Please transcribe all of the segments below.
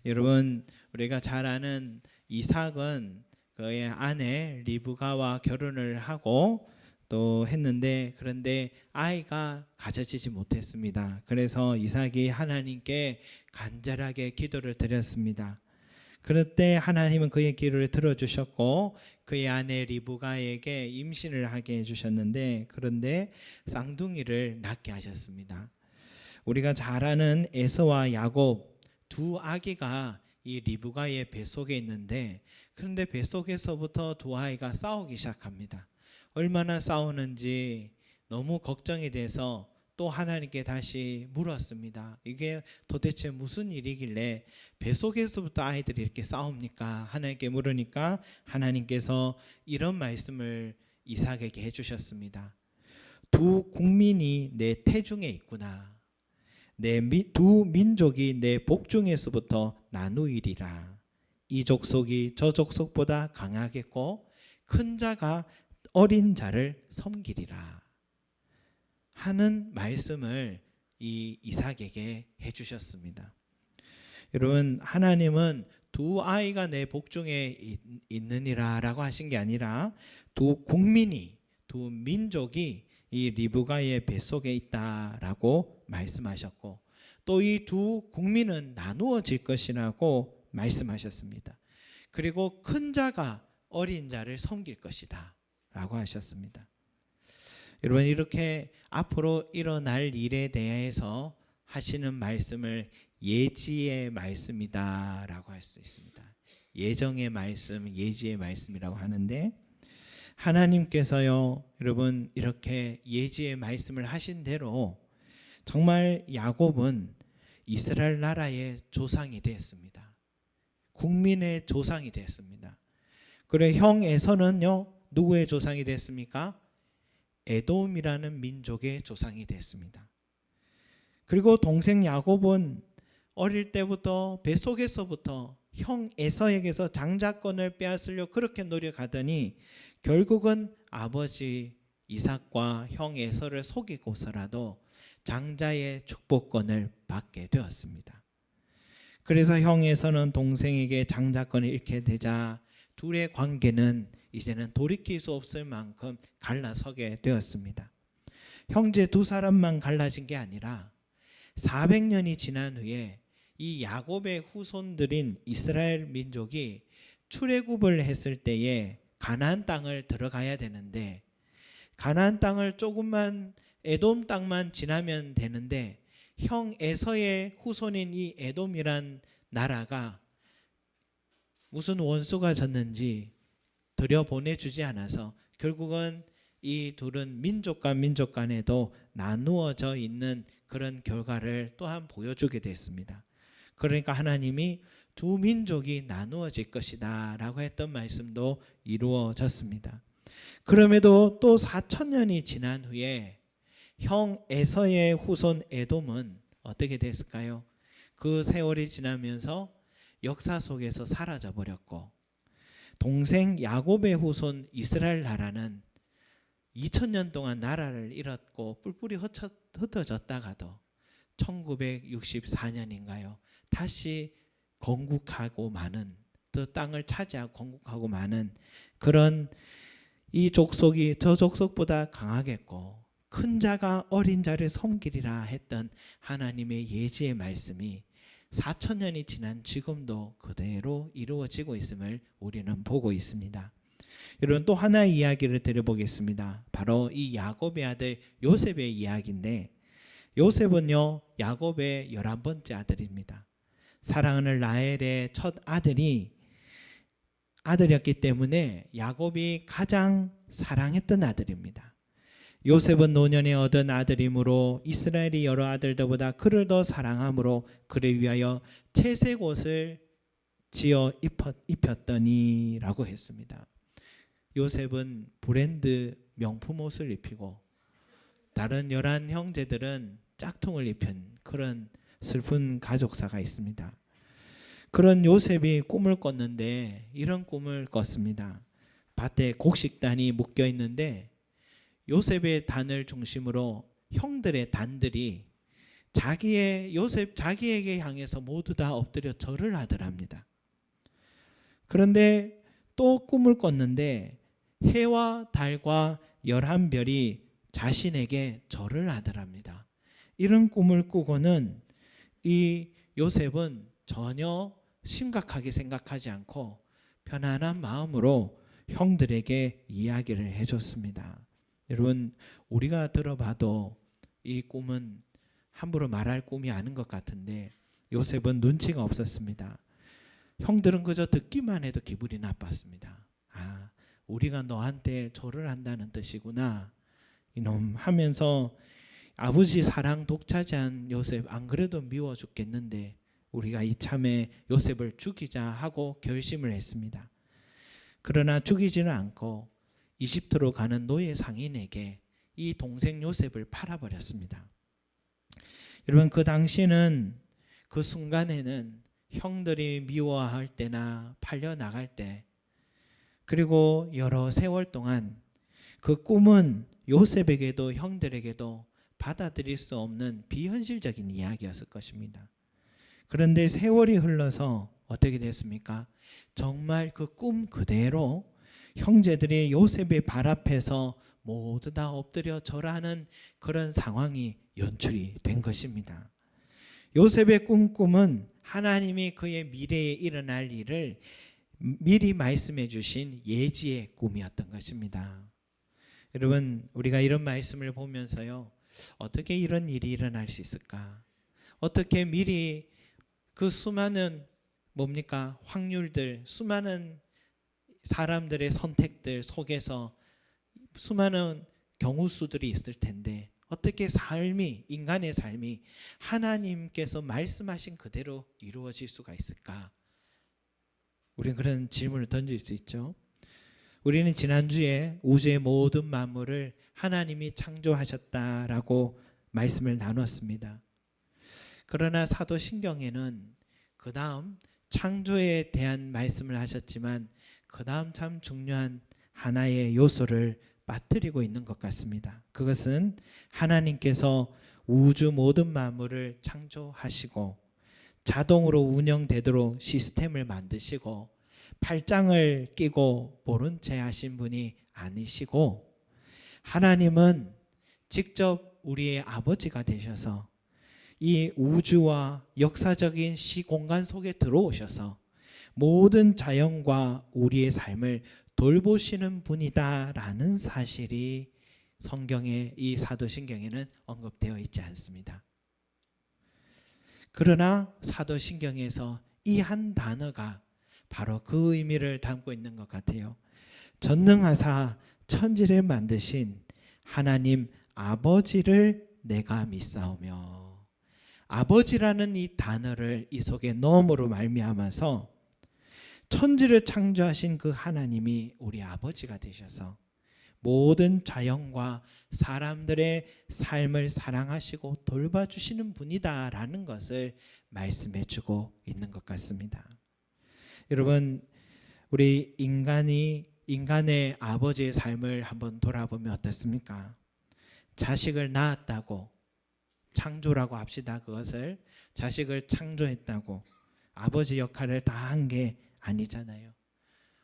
여러분, 우리가 잘 아는 이삭은 그의 아내 리브가와 결혼을 하고 또 했는데, 그런데 아이가 가져지지 못했습니다. 그래서 이삭이 하나님께 간절하게 기도를 드렸습니다. 그럴 때 하나님은 그의 기도를 들어주셨고 그의 아내 리브가에게 임신을 하게 해주셨는데, 그런데 쌍둥이를 낳게 하셨습니다. 우리가 잘 아는 에서와 야곱 두 아기가 이 리브가의 뱃속에 있는데, 그런데 뱃속에서부터 두 아이가 싸우기 시작합니다. 얼마나 싸우는지 너무 걱정이 돼서 또 하나님께 다시 물었습니다. 이게 도대체 무슨 일이길래 뱃속에서부터 아이들이 이렇게 싸웁니까? 하나님께 물으니까 하나님께서 이런 말씀을 이삭에게 해주셨습니다. 두 국민이 내 태중에 있구나. 두 민족이 내 복중에서부터 나누이리라. 이 족속이 저 족속보다 강하겠고 큰 자가 어린 자를 섬기리라 하는 말씀을 이 이삭에게 해주셨습니다. 여러분, 하나님은 두 아이가 내 복중에 있느니라 라고 하신 게 아니라 두 국민이, 두 민족이 이 리브가의 뱃속에 있다라고 말씀하셨고, 또 이 두 국민은 나누어질 것이라고 말씀하셨습니다. 그리고 큰 자가 어린 자를 섬길 것이다 라고 하셨습니다. 여러분, 이렇게 앞으로 일어날 일에 대해서 하시는 말씀을 예지의 말씀이다 라고 할 수 있습니다. 예정의 말씀, 예지의 말씀이라고 하는데, 하나님께서요, 여러분, 이렇게 예지의 말씀을 하신 대로 정말 야곱은 이스라엘 나라의 조상이 되었습니다. 국민의 조상이 됐습니다. 그래, 형 에서는요, 누구의 조상이 됐습니까? 에돔이라는 민족의 조상이 됐습니다. 그리고 동생 야곱은 어릴 때부터 뱃속에서부터 형 에서에게서 장자권을 빼앗으려고 그렇게 노력하더니 결국은 아버지 이삭과 형 에서를 속이고서라도 장자의 축복권을 받게 되었습니다. 그래서 형 에서는 동생에게 장자권을 잃게 되자 둘의 관계는 이제는 돌이킬 수 없을 만큼 갈라서게 되었습니다. 형제 두 사람만 갈라진 게 아니라 400년이 지난 후에 이 야곱의 후손들인 이스라엘 민족이 출애굽을 했을 때에 가나안 땅을 들어가야 되는데, 가나안 땅을 조금만 에돔 땅만 지나면 되는데 형 에서의 후손인 이 에돔이란 나라가 무슨 원수가 졌는지 들여보내주지 않아서 결국은 이 둘은 민족과 민족 간에도 나누어져 있는 그런 결과를 또한 보여주게 됐습니다. 그러니까 하나님이 두 민족이 나누어질 것이다 라고 했던 말씀도 이루어졌습니다. 그럼에도 또 4,000년이 지난 후에 형 에서의 후손 에돔은 어떻게 됐을까요? 그 세월이 지나면서 역사 속에서 사라져 버렸고, 동생 야곱의 후손 이스라엘 나라는 2000년 동안 나라를 잃었고 뿔뿔이 흩어졌다가도 1964년인가요? 다시 건국하고 마는, 그 땅을 차지하고 건국하고 마는 그런, 이 족속이 저 족속보다 강하겠고 큰 자가 어린 자를 섬기리라 했던 하나님의 예지의 말씀이 4,000년이 지난 지금도 그대로 이루어지고 있음을 우리는 보고 있습니다. 여러분, 또 하나의 이야기를 드려보겠습니다. 바로 이 야곱의 아들 요셉의 이야기인데, 요셉은요 야곱의 11번째 아들입니다. 사랑하는 라헬의 첫 아들이었기 때문에 야곱이 가장 사랑했던 아들입니다. 요셉은 노년에 얻은 아들이므로 이스라엘이 여러 아들들보다 그를 더 사랑함으로 그를 위하여 채색 옷을 지어 입혔더니 라고 했습니다. 요셉은 브랜드 명품 옷을 입히고 다른 11 형제들은 짝퉁을 입힌 그런 슬픈 가족사가 있습니다. 그런 요셉이 꿈을 꿨는데 이런 꿈을 꿨습니다. 밭에 곡식단이 묶여 있는데 요셉의 단을 중심으로 형들의 단들이 요셉 자기에게 향해서 모두 다 엎드려 절을 하더랍니다. 그런데 또 꿈을 꿨는데 해와 달과 11별이 자신에게 절을 하더랍니다. 이런 꿈을 꾸고는 이 요셉은 전혀 심각하게 생각하지 않고 편안한 마음으로 형들에게 이야기를 해줬습니다. 여러분, 우리가 들어봐도 이 꿈은 함부로 말할 꿈이 아닌 것 같은데 요셉은 눈치가 없었습니다. 형들은 그저 듣기만 해도 기분이 나빴습니다. 아, 우리가 너한테 절을 한다는 뜻이구나 이놈 하면서 아버지 사랑 독차지한 요셉 안 그래도 미워 죽겠는데 우리가 이참에 요셉을 죽이자 하고 결심을 했습니다. 그러나 죽이지는 않고 이집트로 가는 노예 상인에게 이 동생 요셉을 팔아버렸습니다. 여러분, 그 당시는 그 순간에는 형들이 미워할 때나 팔려나갈 때 그리고 여러 세월 동안 그 꿈은 요셉에게도 형들에게도 받아들일 수 없는 비현실적인 이야기였을 것입니다. 그런데 세월이 흘러서 어떻게 됐습니까? 정말 그 꿈 그대로 형제들이 요셉의 발 앞에서 모두 다 엎드려 절하는 그런 상황이 연출이 된 것입니다. 요셉의 꿈은 하나님이 그의 미래에 일어날 일을 미리 말씀해 주신 예지의 꿈이었던 것입니다. 여러분, 우리가 이런 말씀을 보면서요, 어떻게 이런 일이 일어날 수 있을까? 어떻게 미리 그 수많은 확률들, 수많은 사람들의 선택들 속에서 수많은 경우수들이 있을 텐데 어떻게 인간의 삶이 하나님께서 말씀하신 그대로 이루어질 수가 있을까? 우리는 그런 질문을 던질 수 있죠. 우리는 지난주에 우주의 모든 만물을 하나님이 창조하셨다라고 말씀을 나눴습니다. 그러나 사도신경에는 그 다음 창조에 대한 말씀을 하셨지만 그 다음 참 중요한 하나의 요소를 빠뜨리고 있는 것 같습니다. 그것은 하나님께서 우주 모든 만물을 창조하시고 자동으로 운영되도록 시스템을 만드시고 팔짱을 끼고 모른 채 하신 분이 아니시고 하나님은 직접 우리의 아버지가 되셔서 이 우주와 역사적인 시공간 속에 들어오셔서 모든 자연과 우리의 삶을 돌보시는 분이다라는 사실이 성경의 이 사도신경에는 언급되어 있지 않습니다. 그러나 사도신경에서 이 한 단어가 바로 그 의미를 담고 있는 것 같아요. 전능하사 천지를 만드신 하나님 아버지를 내가 믿사오며, 아버지라는 이 단어를 이 속에 넣음으로 말미암아서 천지를 창조하신 그 하나님이 우리 아버지가 되셔서 모든 자연과 사람들의 삶을 사랑하시고 돌봐주시는 분이다라는 것을 말씀해주고 있는 것 같습니다. 여러분, 우리 인간의 아버지의 삶을 한번 돌아보면 어떻습니까? 자식을 낳았다고, 창조라고 합시다. 그것을 자식을 창조했다고 아버지 역할을 다 한 게 아니잖아요.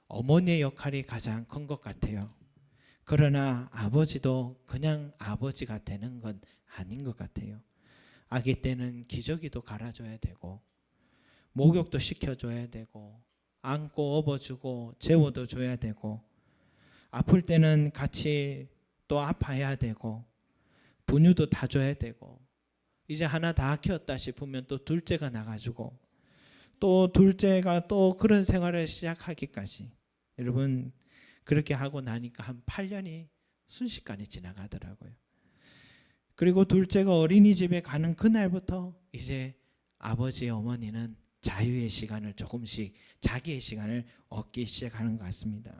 어머니의 역할이 가장 큰 것 같아요. 그러나 아버지도 그냥 아버지가 되는 건 아닌 것 같아요. 아기 때는 기저귀도 갈아줘야 되고 목욕도 시켜줘야 되고 안고 업어주고 재워도 줘야 되고 아플 때는 같이 또 아파야 되고 분유도 다 줘야 되고 이제 하나 다 키웠다 싶으면 또 둘째가 나가지고 또 둘째가 또 그런 생활을 시작하기까지, 여러분 그렇게 하고 나니까 한 8년이 순식간에 지나가더라고요. 그리고 둘째가 어린이집에 가는 그날부터 이제 아버지 어머니는 자유의 시간을 조금씩 자기의 시간을 얻기 시작하는 것 같습니다.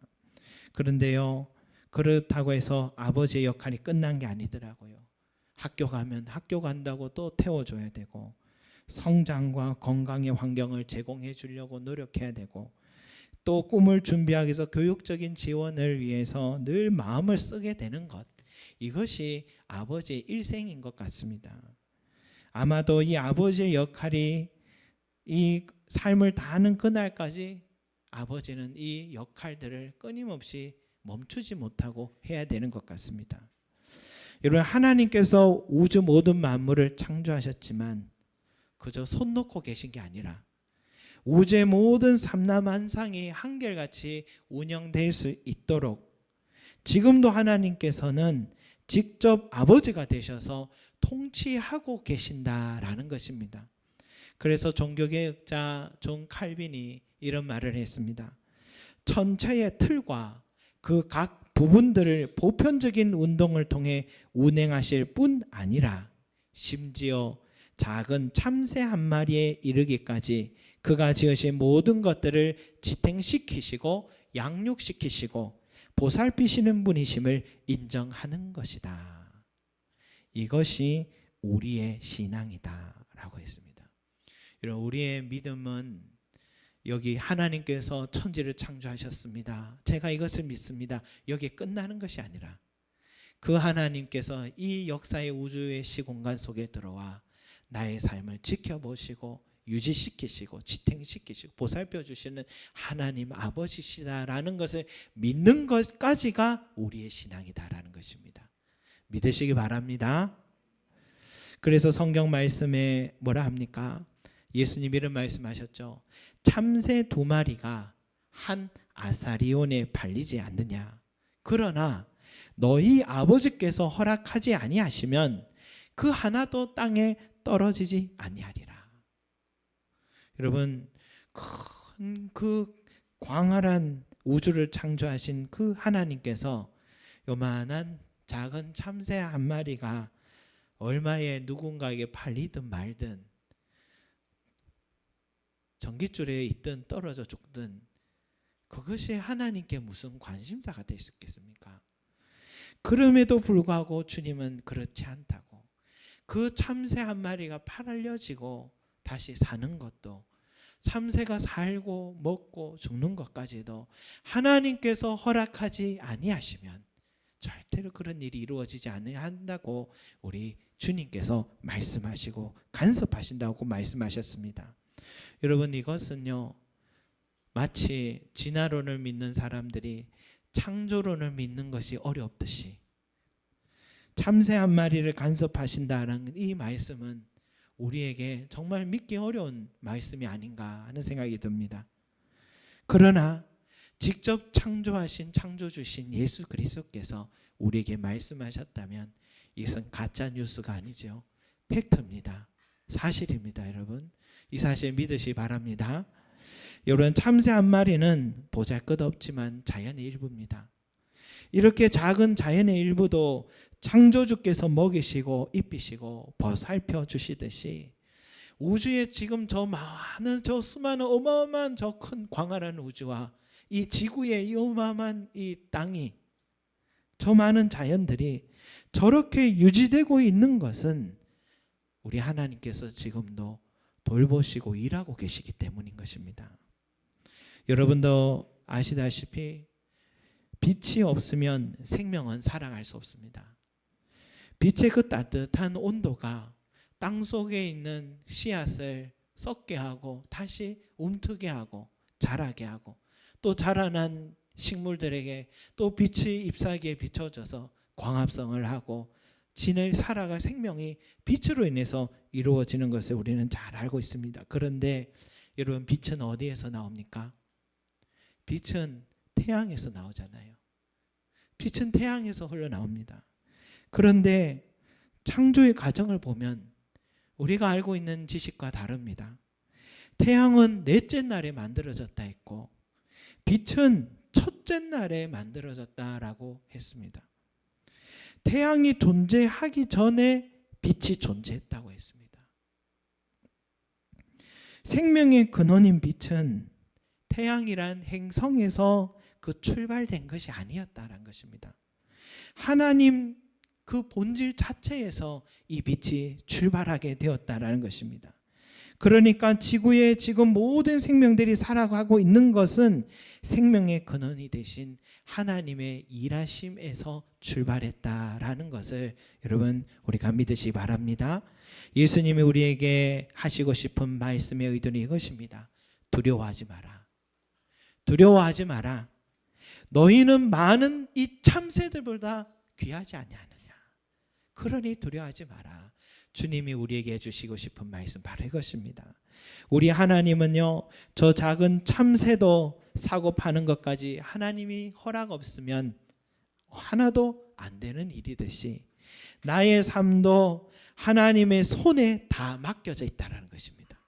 그런데요, 그렇다고 해서 아버지의 역할이 끝난 게 아니더라고요. 학교 가면 학교 간다고 또 태워줘야 되고 성장과 건강의 환경을 제공해 주려고 노력해야 되고 또 꿈을 준비하기 위해서 교육적인 지원을 위해서 늘 마음을 쓰게 되는 것, 이것이 아버지의 일생인 것 같습니다. 아마도 이 아버지의 역할이 이 삶을 다하는 그날까지 아버지는 이 역할들을 끊임없이 멈추지 못하고 해야 되는 것 같습니다. 여러분, 하나님께서 우주 모든 만물을 창조하셨지만 그저 손 놓고 계신 게 아니라 우주의 모든 삼라만상이 한결같이 운영될 수 있도록 지금도 하나님께서는 직접 아버지가 되셔서 통치하고 계신다라는 것입니다. 그래서 종교개혁자 존 칼빈이 이런 말을 했습니다. 천체의 틀과 그 각 부분들을 보편적인 운동을 통해 운행하실 뿐 아니라 심지어 작은 참새 한 마리에 이르기까지 그가 지으신 모든 것들을 지탱시키시고 양육시키시고 보살피시는 분이심을 인정하는 것이다. 이것이 우리의 신앙이다 라고 했습니다. 여러분, 우리의 믿음은 여기 하나님께서 천지를 창조하셨습니다. 제가 이것을 믿습니다. 여기에 끝나는 것이 아니라 그 하나님께서 이 역사의 우주의 시공간 속에 들어와 나의 삶을 지켜보시고 유지시키시고 지탱시키시고 보살펴 주시는 하나님 아버지시다라는 것을 믿는 것까지가 우리의 신앙이다라는 것입니다. 믿으시기 바랍니다. 그래서 성경 말씀에 뭐라 합니까? 예수님 이런 말씀하셨죠. 참새 2마리가 한 아사리온에 팔리지 않느냐. 그러나 너희 아버지께서 허락하지 아니하시면 그 하나도 땅에 떨어지지 아니하리라. 여러분, 큰 그 광활한 우주를 창조하신 그 하나님께서 요만한 작은 참새 한 마리가 얼마에 누군가에게 팔리든 말든 전깃줄에 있든 떨어져 죽든 그것이 하나님께 무슨 관심사가 될 수 있겠습니까? 그럼에도 불구하고 주님은 그렇지 않다고, 그 참새 한 마리가 팔려지고 다시 사는 것도, 참새가 살고 먹고 죽는 것까지도 하나님께서 허락하지 아니하시면 절대로 그런 일이 이루어지지 않는다고 우리 주님께서 말씀하시고 간섭하신다고 말씀하셨습니다. 여러분, 이것은요 마치 진화론을 믿는 사람들이 창조론을 믿는 것이 어렵듯이 참새 한 마리를 간섭하신다는 이 말씀은 우리에게 정말 믿기 어려운 말씀이 아닌가 하는 생각이 듭니다. 그러나 직접 창조하신 창조주신 예수 그리스도께서 우리에게 말씀하셨다면 이것은 가짜 뉴스가 아니죠. 팩트입니다. 사실입니다. 여러분, 이 사실 믿으시 바랍니다. 여러분, 참새 한 마리는 보잘것없지만 자연의 일부입니다. 이렇게 작은 자연의 일부도 창조주께서 먹이시고 입히시고 보살펴 주시듯이 우주에 지금 저 많은 저 수많은 어마어마한 저 큰 광활한 우주와 이 지구의 이 어마어마한 이 땅이, 저 많은 자연들이 저렇게 유지되고 있는 것은 우리 하나님께서 지금도 돌보시고 일하고 계시기 때문인 것입니다. 여러분도 아시다시피 빛이 없으면 생명은 살아갈 수 없습니다. 빛의 그 따뜻한 온도가 땅 속에 있는 씨앗을 썩게 하고 다시 움트게 하고 자라게 하고 또 자라난 식물들에게 또 빛이 잎사귀에 비춰져서 광합성을 하고 진을 살아갈 생명이 빛으로 인해서 이루어지는 것을 우리는 잘 알고 있습니다. 그런데 여러분, 빛은 어디에서 나옵니까? 빛은 태양에서 나오잖아요. 빛은 태양에서 흘러나옵니다. 그런데 창조의 과정을 보면 우리가 알고 있는 지식과 다릅니다. 태양은 넷째 날에 만들어졌다 했고 빛은 첫째 날에 만들어졌다라고 했습니다. 태양이 존재하기 전에 빛이 존재했다고 했습니다. 생명의 근원인 빛은 태양이란 행성에서 그 출발된 것이 아니었다라는 것입니다. 하나님 그 본질 자체에서 이 빛이 출발하게 되었다라는 것입니다. 그러니까 지구에 지금 모든 생명들이 살아가고 있는 것은 생명의 근원이 되신 하나님의 일하심에서 출발했다라는 것을 여러분 우리가 믿으시기 바랍니다. 예수님이 우리에게 하시고 싶은 말씀의 의도는 이것입니다. 두려워하지 마라. 두려워하지 마라. 너희는 많은 이 참새들보다 귀하지 아니하느냐. 그러니 두려워하지 마라. 주님이 우리에게 해주시고 싶은 말씀 바로 이것입니다. 우리 하나님은요, 저 작은 참새도 사고 파는 것까지 하나님이 허락 없으면 하나도 안 되는 일이듯이 나의 삶도 하나님의 손에 다 맡겨져 있다는 것입니다.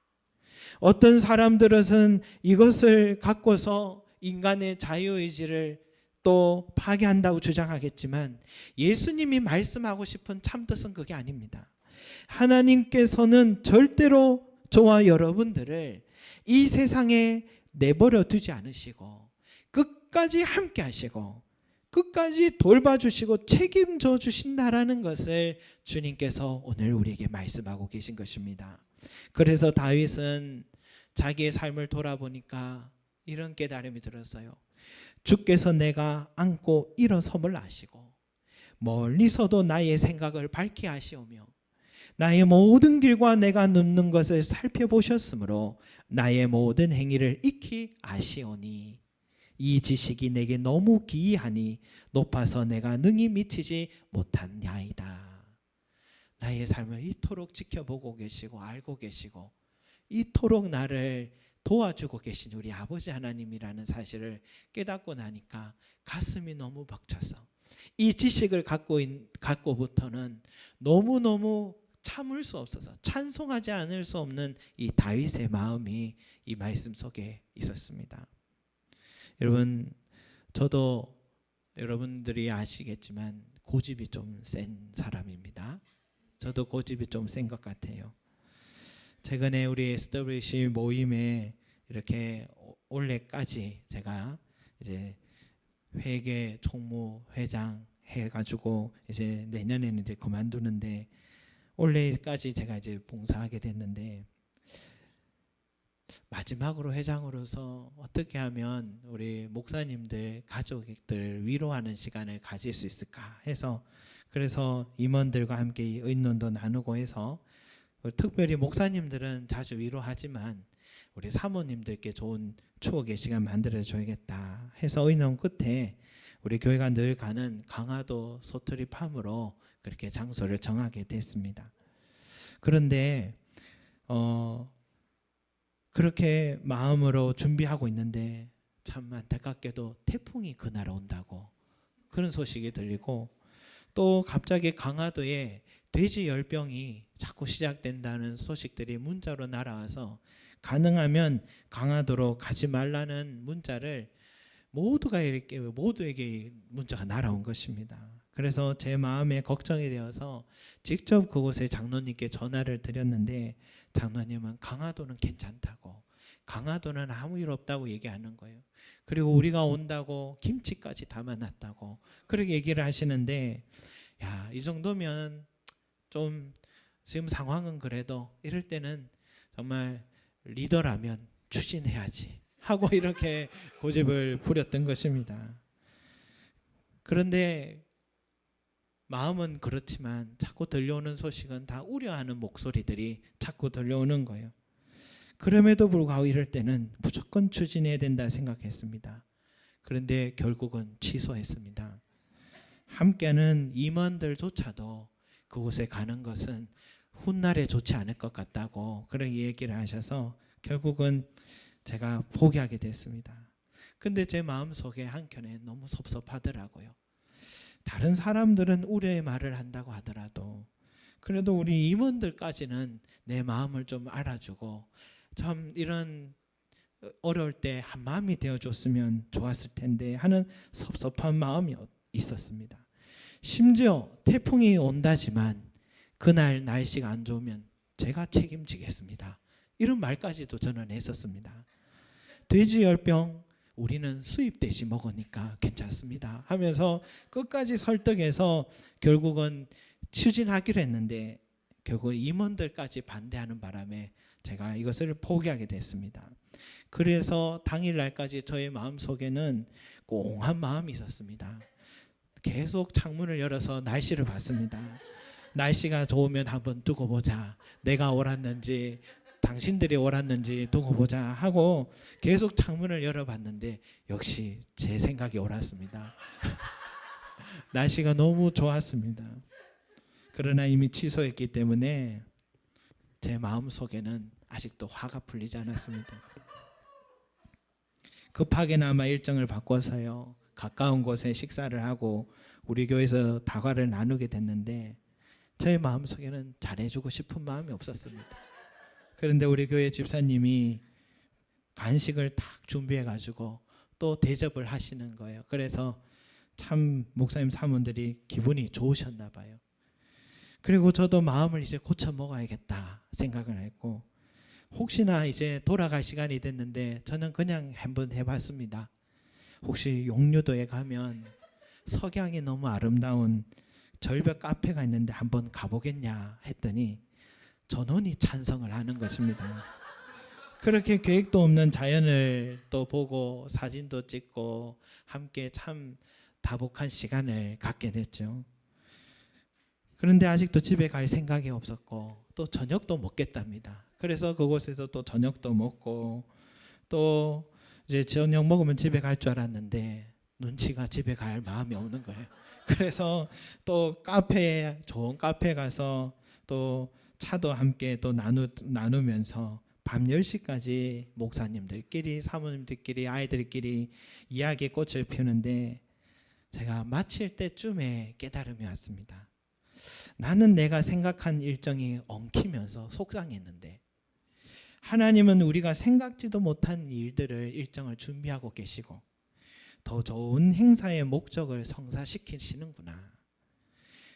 어떤 사람들은 이것을 갖고서 인간의 자유의지를 또 파괴한다고 주장하겠지만 예수님이 말씀하고 싶은 참뜻은 그게 아닙니다. 하나님께서는 절대로 저와 여러분들을 이 세상에 내버려 두지 않으시고 끝까지 함께 하시고 끝까지 돌봐주시고 책임져 주신다라는 것을 주님께서 오늘 우리에게 말씀하고 계신 것입니다. 그래서 다윗은 자기의 삶을 돌아보니까 이런 깨달음이 들었어요. 주께서 내가 앉고 일어섬을 아시고 멀리서도 나의 생각을 밝게 하시오며 나의 모든 길과 내가 눕는 것을 살펴보셨으므로 나의 모든 행위를 익히 아시오니 이 지식이 내게 너무 기이하니 높아서 내가 능히 미치지 못하냐이다. 나의 삶을 이토록 지켜보고 계시고 알고 계시고 이토록 나를 도와주고 계신 우리 아버지 하나님이라는 사실을 깨닫고 나니까 가슴이 너무 벅차서 이 지식을 갖고부터는 너무너무 참을 수 없어서 찬송하지 않을 수 없는 이 다윗의 마음이 이 말씀 속에 있었습니다. 여러분, 저도 여러분들이 아시겠지만 고집이 좀 센 사람입니다. 저도 고집이 좀 센 것 같아요. 최근에 우리 SWC 모임에 이렇게 올해까지 제가 이제 회계 총무 회장 해가지고 이제 내년에는 이제 그만두는데 올해까지 제가 이제 봉사하게 됐는데 마지막으로 회장으로서 어떻게 하면 우리 목사님들 가족들 위로하는 시간을 가질 수 있을까 해서 그래서 임원들과 함께 의논도 나누고 해서 특별히 목사님들은 자주 위로하지만 우리 사모님들께 좋은 추억의 시간 만들어줘야겠다 해서 의논 끝에 우리 교회가 늘 가는 강화도 소트리팜으로 그렇게 장소를 정하게 됐습니다. 그런데 그렇게 마음으로 준비하고 있는데 참 안타깝게도 태풍이 그날 온다고 그런 소식이 들리고 또 갑자기 강화도에 돼지 열병이 자꾸 시작된다는 소식들이 문자로 날아와서 가능하면 강화도로 가지 말라는 문자를 모두에게 문자가 날아온 것입니다. 그래서 제 마음에 걱정이 되어서 직접 그곳에 장로님께 전화를 드렸는데 장로님은 강화도는 괜찮다고 강화도는 아무 일 없다고 얘기하는 거예요. 그리고 우리가 온다고 김치까지 담아놨다고 그렇게 얘기를 하시는데 야, 이 정도면 좀 지금 상황은 그래도 이럴 때는 정말 리더라면 추진해야지 하고 이렇게 고집을 부렸던 것입니다. 그런데 마음은 그렇지만 자꾸 들려오는 소식은 다 우려하는 목소리들이 자꾸 들려오는 거예요. 그럼에도 불구하고 이럴 때는 무조건 추진해야 된다 생각했습니다. 그런데 결국은 취소했습니다. 함께하는 임원들조차도 그곳에 가는 것은 훗날에 좋지 않을 것 같다고 그렇게 얘기를 하셔서 결국은 제가 포기하게 됐습니다. 근데 제 마음속에 한켠에 너무 섭섭하더라고요. 다른 사람들은 우려의 말을 한다고 하더라도 그래도 우리 임원들까지는 내 마음을 좀 알아주고 참 이런 어려울 때 한 마음이 되어줬으면 좋았을 텐데 하는 섭섭한 마음이 있었습니다. 심지어 태풍이 온다지만 그날 날씨가 안 좋으면 제가 책임지겠습니다. 이런 말까지도 저는 했었습니다. 돼지 열병 우리는 수입 돼지 먹으니까 괜찮습니다 하면서 끝까지 설득해서 결국은 추진하기로 했는데 결국 임원들까지 반대하는 바람에 제가 이것을 포기하게 됐습니다. 그래서 당일날까지 저의 마음속에는 꽁한 마음이 있었습니다. 계속 창문을 열어서 날씨를 봤습니다. 날씨가 좋으면 한번 두고 보자. 내가 옳았는지 당신들이 옳았는지 두고 보자 하고 계속 창문을 열어봤는데 역시 제 생각이 옳았습니다. 날씨가 너무 좋았습니다. 그러나 이미 취소했기 때문에 제 마음속에는 아직도 화가 풀리지 않았습니다. 급하게나마 일정을 바꿔서요, 가까운 곳에 식사를 하고 우리 교회에서 다과를 나누게 됐는데 저의 마음속에는 잘해주고 싶은 마음이 없었습니다. 그런데 우리 교회 집사님이 간식을 딱 준비해가지고 또 대접을 하시는 거예요. 그래서 참 목사님 사모들이 기분이 좋으셨나 봐요. 그리고 저도 마음을 이제 고쳐 먹어야겠다 생각을 했고, 혹시나 이제 돌아갈 시간이 됐는데 저는 그냥 한번 해봤습니다. 혹시 용류도에 가면 석양이 너무 아름다운 절벽 카페가 있는데 한번 가보겠냐 했더니 전원이 찬성을 하는 것입니다. 그렇게 계획도 없는 자연을 또 보고 사진도 찍고 함께 참 다복한 시간을 갖게 됐죠. 그런데 아직도 집에 갈 생각이 없었고 또 저녁도 먹겠답니다. 그래서 그곳에서 또 저녁도 먹고 또 이제 저녁 먹으면 집에 갈 줄 알았는데 눈치가 집에 갈 마음이 없는 거예요. 그래서 또 카페에, 좋은 카페 가서 또 차도 함께 또 나누면서 밤 10시까지 목사님들끼리 사모님들끼리 아이들끼리 이야기에 꽃을 피우는데 제가 마칠 때쯤에 깨달음이 왔습니다. 나는 내가 생각한 일정이 엉키면서 속상했는데 하나님은 우리가 생각지도 못한 일들을 일정을 준비하고 계시고 더 좋은 행사의 목적을 성사시키시는구나.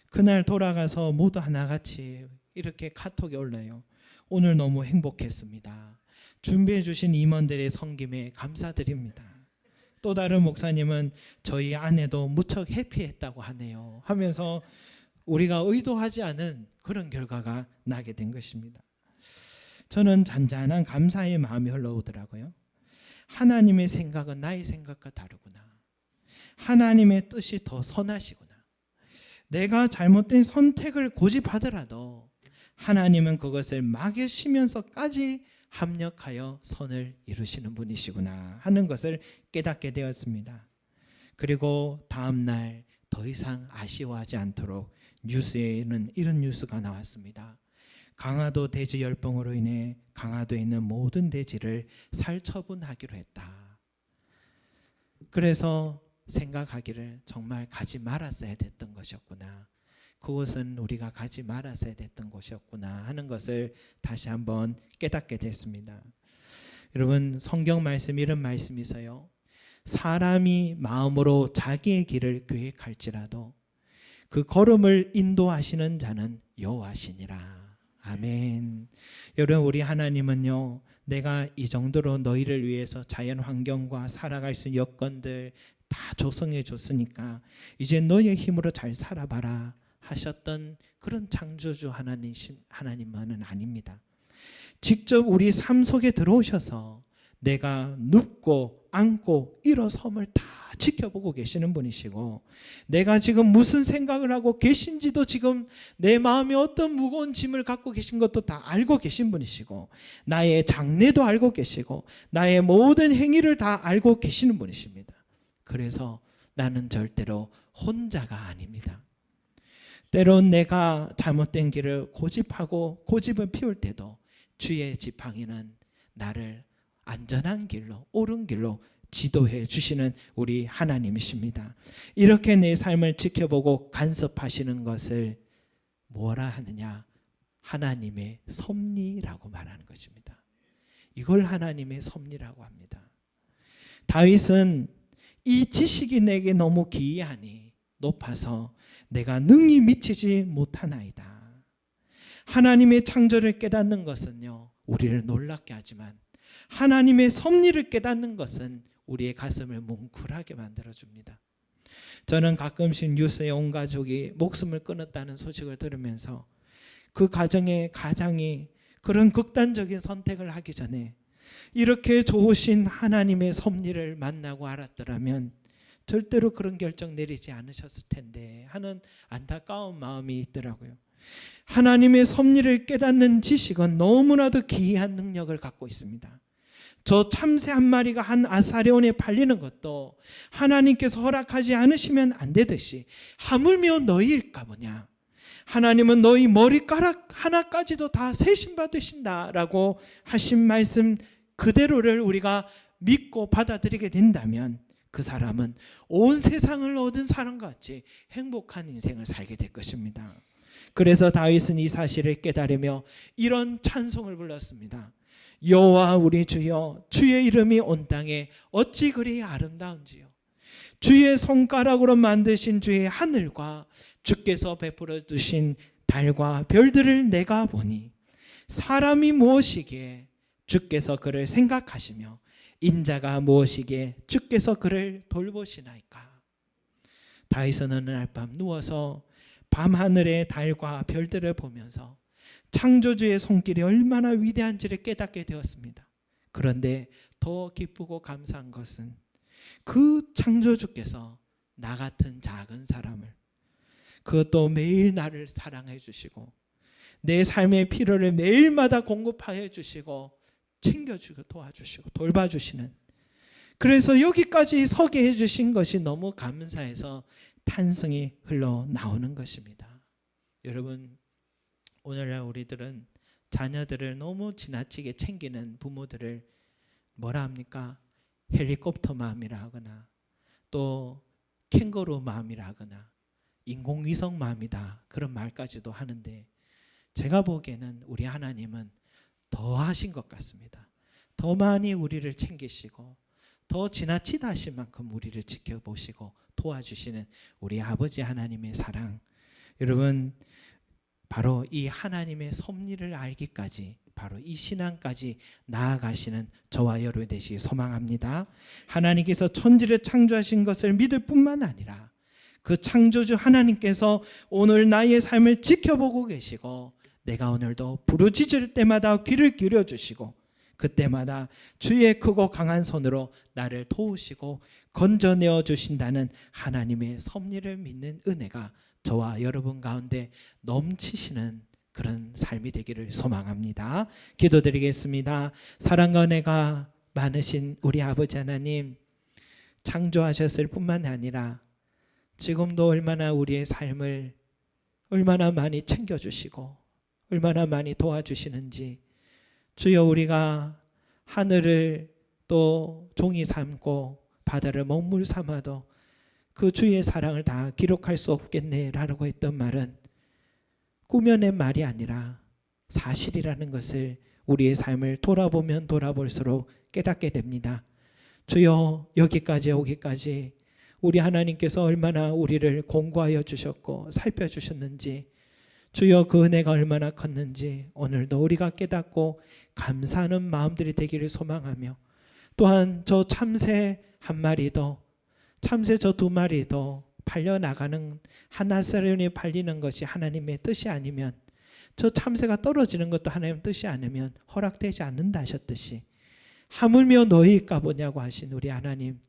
그날 돌아가서 모두 하나같이 이렇게 카톡이 올라요. 오늘 너무 행복했습니다. 준비해 주신 임원들의 섬김에 감사드립니다. 또 다른 목사님은 저희 아내도 무척 해피했다고 하네요 하면서 우리가 의도하지 않은 그런 결과가 나게 된 것입니다. 저는 잔잔한 감사의 마음이 흘러오더라고요. 하나님의 생각은 나의 생각과 다르구나. 하나님의 뜻이 더 선하시구나. 내가 잘못된 선택을 고집하더라도 하나님은 그것을 막으시면서까지 합력하여 선을 이루시는 분이시구나 하는 것을 깨닫게 되었습니다. 그리고 다음 날 더 이상 아쉬워하지 않도록 뉴스에는 이런 뉴스가 나왔습니다. 강화도 돼지 열병으로 인해 강화도에 있는 모든 돼지를 살처분하기로 했다. 그래서 생각하기를 정말 가지 말았어야 됐던 것이었구나. 그곳은 우리가 가지 말았어야 됐던 곳이었구나 하는 것을 다시 한번 깨닫게 됐습니다. 여러분, 성경 말씀 이런 말씀이 있어요. 사람이 마음으로 자기의 길을 계획할지라도 그 걸음을 인도하시는 자는 여호와시니라. 아멘. 여러분, 우리 하나님은요, 내가 이 정도로 너희를 위해서 자연 환경과 살아갈 수 있는 여건들 다 조성해 줬으니까 이제 너희의 힘으로 잘 살아봐라 하셨던 그런 창조주 하나님만은 아닙니다. 직접 우리 삶 속에 들어오셔서 내가 눕고 앉고 일어섬을 다 지켜보고 계시는 분이시고, 내가 지금 무슨 생각을 하고 계신지도 지금 내 마음에 어떤 무거운 짐을 갖고 계신 것도 다 알고 계신 분이시고, 나의 장래도 알고 계시고 나의 모든 행위를 다 알고 계시는 분이십니다. 그래서 나는 절대로 혼자가 아닙니다. 때론 내가 잘못된 길을 고집하고 고집을 피울 때도 주의 지팡이는 나를 안전한 길로, 옳은 길로 지도해 주시는 우리 하나님이십니다. 이렇게 내 삶을 지켜보고 간섭하시는 것을 뭐라 하느냐? 하나님의 섭리라고 말하는 것입니다. 이걸 하나님의 섭리라고 합니다. 다윗은 이 지식이 내게 너무 기이하니 높아서 내가 능히 미치지 못하나이다. 하나님의 창조를 깨닫는 것은요, 우리를 놀랍게 하지만 하나님의 섭리를 깨닫는 것은 우리의 가슴을 뭉클하게 만들어줍니다. 저는 가끔씩 뉴스에 온 가족이 목숨을 끊었다는 소식을 들으면서 그 가정의 가장이 그런 극단적인 선택을 하기 전에 이렇게 좋으신 하나님의 섭리를 만나고 알았더라면 절대로 그런 결정 내리지 않으셨을 텐데 하는 안타까운 마음이 있더라고요. 하나님의 섭리를 깨닫는 지식은 너무나도 기이한 능력을 갖고 있습니다. 저 참새 한 마리가 한 아사리온에 팔리는 것도 하나님께서 허락하지 않으시면 안 되듯이 하물며 너희일까 보냐. 하나님은 너희 머리카락 하나까지도 다 세심받으신다라고 하신 말씀 그대로를 우리가 믿고 받아들이게 된다면 그 사람은 온 세상을 얻은 사람과 같이 행복한 인생을 살게 될 것입니다. 그래서 다윗은 이 사실을 깨달으며 이런 찬송을 불렀습니다. 여호와 우리 주여, 주의 이름이 온 땅에 어찌 그리 아름다운지요. 주의 손가락으로 만드신 주의 하늘과 주께서 베풀어 주신 달과 별들을 내가 보니 사람이 무엇이기에 주께서 그를 생각하시며 인자가 무엇이기에 주께서 그를 돌보시나이까. 다윗은 어느 날 밤 누워서 밤하늘의 달과 별들을 보면서 창조주의 손길이 얼마나 위대한지를 깨닫게 되었습니다. 그런데 더 기쁘고 감사한 것은 그 창조주께서 나 같은 작은 사람을, 그것도 매일 나를 사랑해 주시고 내 삶의 필요를 매일마다 공급하여 주시고 챙겨주고 도와주시고 돌봐주시는, 그래서 여기까지 서게 해주신 것이 너무 감사해서 탄성이 흘러나오는 것입니다. 여러분, 오늘날 우리들은 자녀들을 너무 지나치게 챙기는 부모들을 뭐라 합니까? 헬리콥터 마음이라 하거나 또 캥거루 마음이라 하거나 인공위성 마음이다, 그런 말까지도 하는데, 제가 보기에는 우리 하나님은 더 하신 것 같습니다. 더 많이 우리를 챙기시고 더 지나치다 하신 만큼 우리를 지켜보시고 도와주시는 우리 아버지 하나님의 사랑, 여러분 바로 이 하나님의 섭리를 알기까지, 바로 이 신앙까지 나아가시는 저와 여러분이 되시기 소망합니다. 하나님께서 천지를 창조하신 것을 믿을 뿐만 아니라 그 창조주 하나님께서 오늘 나의 삶을 지켜보고 계시고 내가 오늘도 부르짖을 때마다 귀를 기울여 주시고 그때마다 주의 크고 강한 손으로 나를 도우시고 건져내어 주신다는 하나님의 섭리를 믿는 은혜가 저와 여러분 가운데 넘치시는 그런 삶이 되기를 소망합니다. 기도드리겠습니다. 사랑과 은혜가 많으신 우리 아버지 하나님, 창조하셨을 뿐만 아니라 지금도 얼마나 우리의 삶을 얼마나 많이 챙겨주시고 얼마나 많이 도와주시는지, 주여 우리가 하늘을 또 종이 삼고 바다를 먹물 삼아도 그 주의 사랑을 다 기록할 수 없겠네라고 했던 말은 꾸며낸 말이 아니라 사실이라는 것을 우리의 삶을 돌아보면 돌아볼수록 깨닫게 됩니다. 주여 여기까지 오기까지 우리 하나님께서 얼마나 우리를 공고하여 주셨고 살펴주셨는지, 주여 그 은혜가 얼마나 컸는지 오늘도 우리가 깨닫고 감사하는 마음들이 되기를 소망하며, 또한 저 참새 한 마리도, 참새 저 두 마리도 팔려나가는 한 아사리온에 팔리는 것이 하나님의 뜻이 아니면, 저 참새가 떨어지는 것도 하나님의 뜻이 아니면 허락되지 않는다 하셨듯이 하물며 너희일까 보냐고 하신 우리 하나님,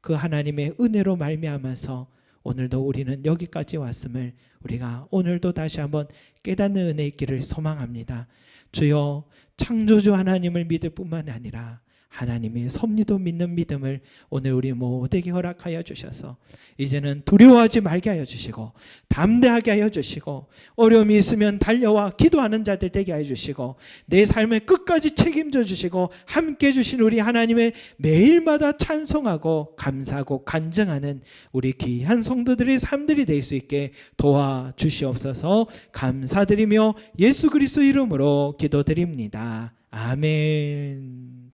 그 하나님의 은혜로 말미암아서 오늘도 우리는 여기까지 왔음을 우리가 오늘도 다시 한번 깨닫는 은혜 있기를 소망합니다. 주여 창조주 하나님을 믿을 뿐만 아니라 하나님의 섭리도 믿는 믿음을 오늘 우리 모두에게 허락하여 주셔서 이제는 두려워하지 말게 하여 주시고 담대하게 하여 주시고 어려움이 있으면 달려와 기도하는 자들 되게 하여 주시고 내 삶의 끝까지 책임져 주시고 함께 해주신 우리 하나님의 매일마다 찬송하고 감사하고 간증하는 우리 귀한 성도들의 삶들이 될 수 있게 도와주시옵소서. 감사드리며 예수 그리스도 이름으로 기도드립니다. 아멘.